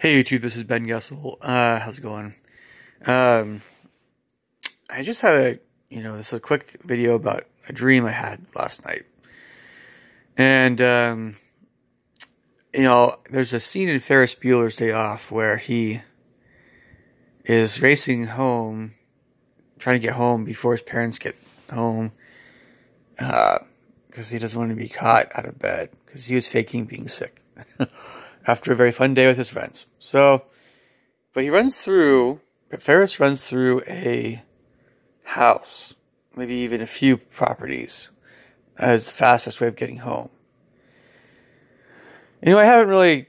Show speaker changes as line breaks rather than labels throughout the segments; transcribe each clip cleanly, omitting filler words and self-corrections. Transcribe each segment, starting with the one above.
Hey YouTube, this is Ben Gessel. How's it going? Um, I just had this is a quick video about a dream I had last night. And, there's a scene in Ferris Bueller's Day Off where he is racing home, trying to get home before his parents get home, because he doesn't want to be caught out of bed, because he was faking being sick after a very fun day with his friends. But Ferris runs through a house, maybe even a few properties, as the fastest way of getting home. I haven't really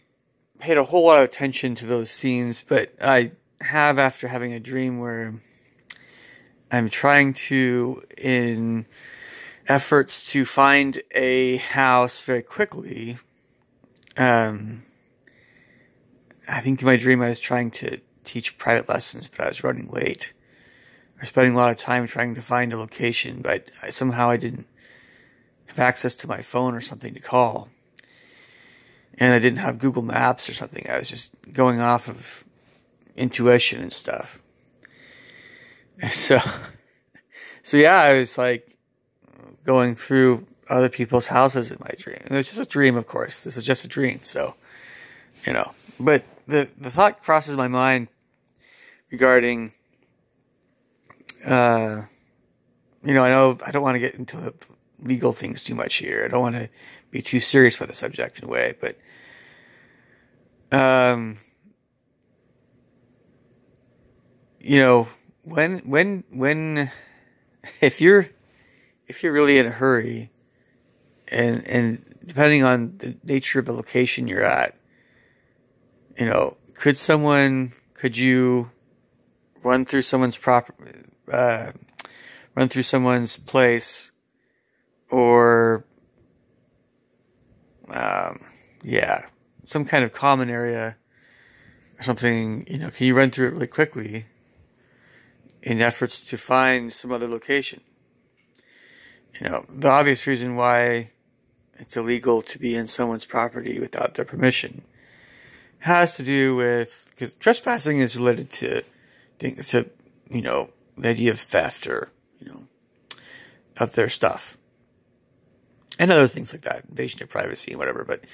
paid a whole lot of attention to those scenes, but I have after having a dream where I'm trying to, in efforts to find a house very quickly, I think in my dream I was trying to teach private lessons, but I was running late. I was spending a lot of time trying to find a location, but somehow I didn't have access to my phone or something to call. And I didn't have Google Maps or something. I was just going off of intuition and stuff. So yeah, I was like going through other people's houses in my dream. And it was just a dream, of course. This is just a dream, so, But the thought crosses my mind regarding, I know I don't want to get into legal things too much here. I don't want to be too serious about the subject in a way, but, when if you're really in a hurry, and depending on the nature of the location you're at, could you run through someone's run through someone's place, or, some kind of common area or something, can you run through it really quickly in efforts to find some other location? The obvious reason why it's illegal to be in someone's property without their permission has to do with, because trespassing is related to the idea of theft, or, of their stuff. And other things like that, invasion of privacy and whatever. But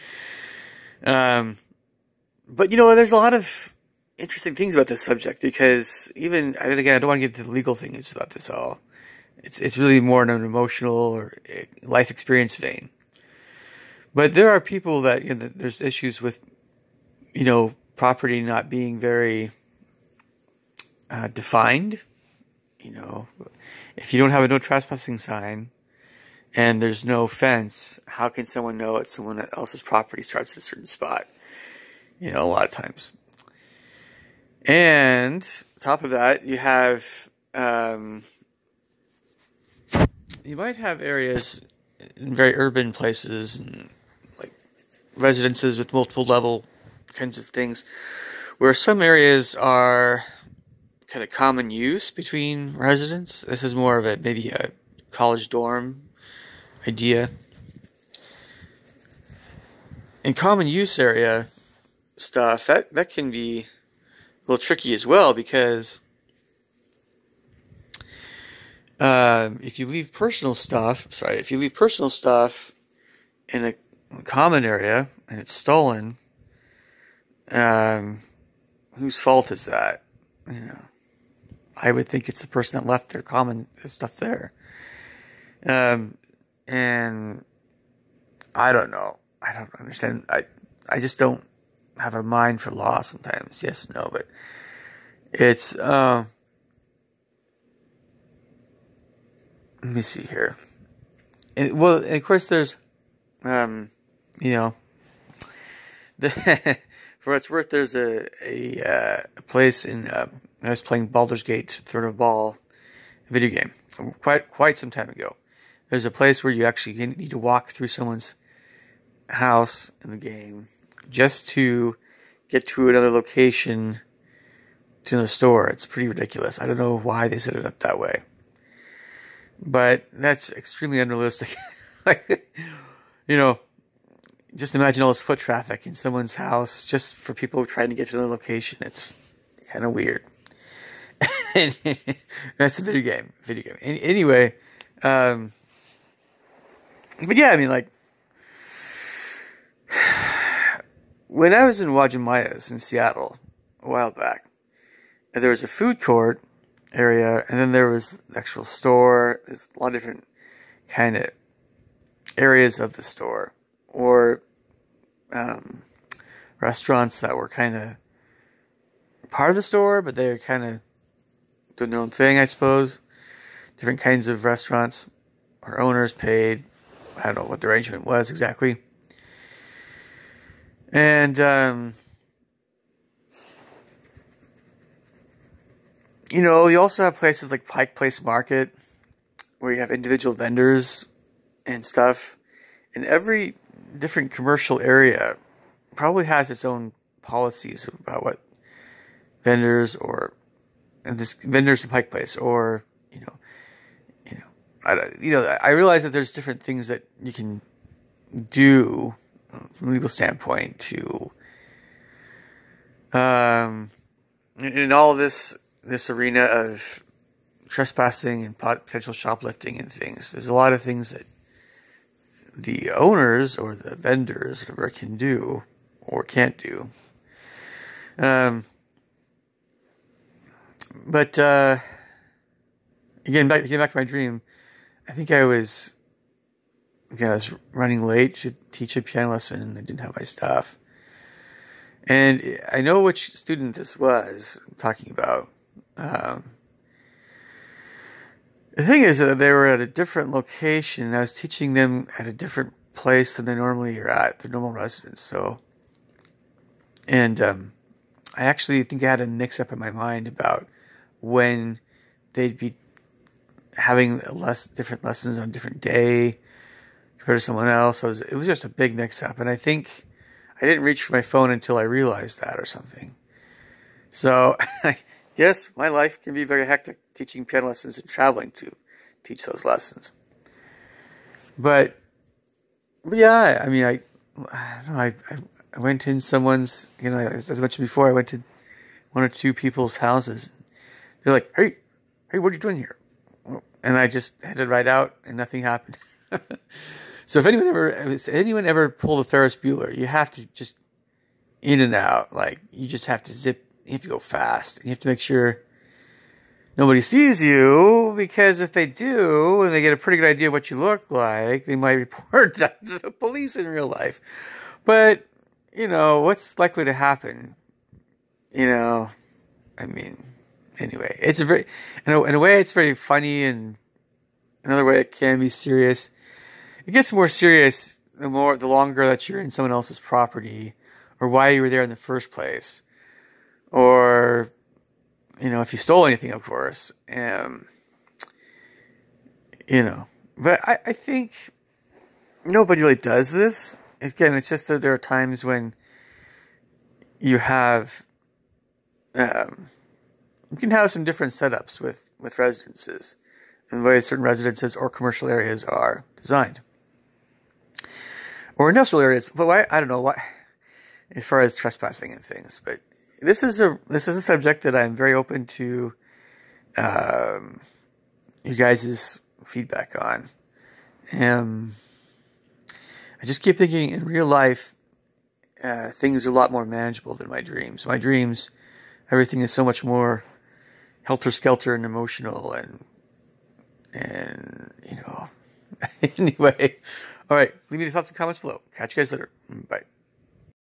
there's a lot of interesting things about this subject, because and again, I don't want to get into the legal things about this all. It's really more in an emotional or life experience vein. But there are people that, there's issues with, property not being very defined. If you don't have a no trespassing sign and there's no fence, how can someone know it's someone else's property starts at a certain spot? A lot of times. And on top of that, you have, you might have areas in very urban places, and like residences with multiple level kinds of things, where some areas are kind of common use between residents. This is more of maybe a college dorm idea. In common use area stuff, that can be a little tricky as well, because if you leave personal stuff in a common area and it's stolen, whose fault is that? I would think it's the person that left their common stuff there. And I don't know. I don't understand. I just don't have a mind for law sometimes. Yes, no, but it's, let me see here. And of course there's, for what it's worth, there's a place in, I was playing Baldur's Gate Throne of Ball video game quite some time ago. There's a place where you actually need to walk through someone's house in the game just to get to another location, to another store. It's pretty ridiculous. I don't know why they set it up that way, but that's extremely unrealistic. just imagine all this foot traffic in someone's house just for people trying to get to the location. It's kind of weird. That's a video game. Anyway, but yeah, I mean, like, when I was in Wajimaias in Seattle a while back, there was a food court area, and then there was the actual store. There's a lot of different kind of areas of the store, or restaurants that were kind of part of the store, but they were kind of doing their own thing, I suppose. Different kinds of restaurants or owners paid. I don't know what the arrangement was exactly. And, you know, you also have places like Pike Place Market where you have individual vendors and stuff. And every different commercial area probably has its own policies about what vendors and just vendors in Pike Place, or I realize that there's different things that you can do from a legal standpoint to in all of this arena of trespassing and potential shoplifting and things. There's a lot of things that the owners or the vendors whatever can do or can't do. But again, back to my dream. I think I was running late to teach a piano lesson. I didn't have my stuff. And I know which student this was I'm talking about. The thing is that they were at a different location, and I was teaching them at a different place than they normally are at, their normal residence. So, and I actually think I had a mix-up in my mind about when they'd be having different lessons on a different day compared to someone else. So it was just a big mix-up, and I think I didn't reach for my phone until I realized that or something. So, yes, my life can be very hectic, teaching piano lessons and traveling to teach those lessons. But yeah, I mean, I don't know, I went in someone's, as I mentioned before, I went to one or two people's houses. They're like, hey, what are you doing here? And I just headed right out, and nothing happened. So if anyone ever pulled a Ferris Bueller, you have to just in and out. Like, you just have to zip. You have to go fast. You have to make sure nobody sees you, because if they do, and they get a pretty good idea of what you look like, they might report that to the police in real life. But, what's likely to happen? I mean, anyway, it's in a way, it's very funny, and another way it can be serious. It gets more serious the longer that you're in someone else's property, or why you were there in the first place, or if you stole anything, of course. But I think nobody really does this. Again, it's just that there are times when you have you can have some different setups with residences, and the way certain residences or commercial areas are designed, or industrial areas. But I don't know why, as far as trespassing and things. But this is a subject that I'm very open to you guys' feedback on. I just keep thinking, in real life, things are a lot more manageable than my dreams. My dreams, everything is so much more helter-skelter and emotional, and anyway. All right, leave me the thoughts and comments below. Catch you guys later. Bye.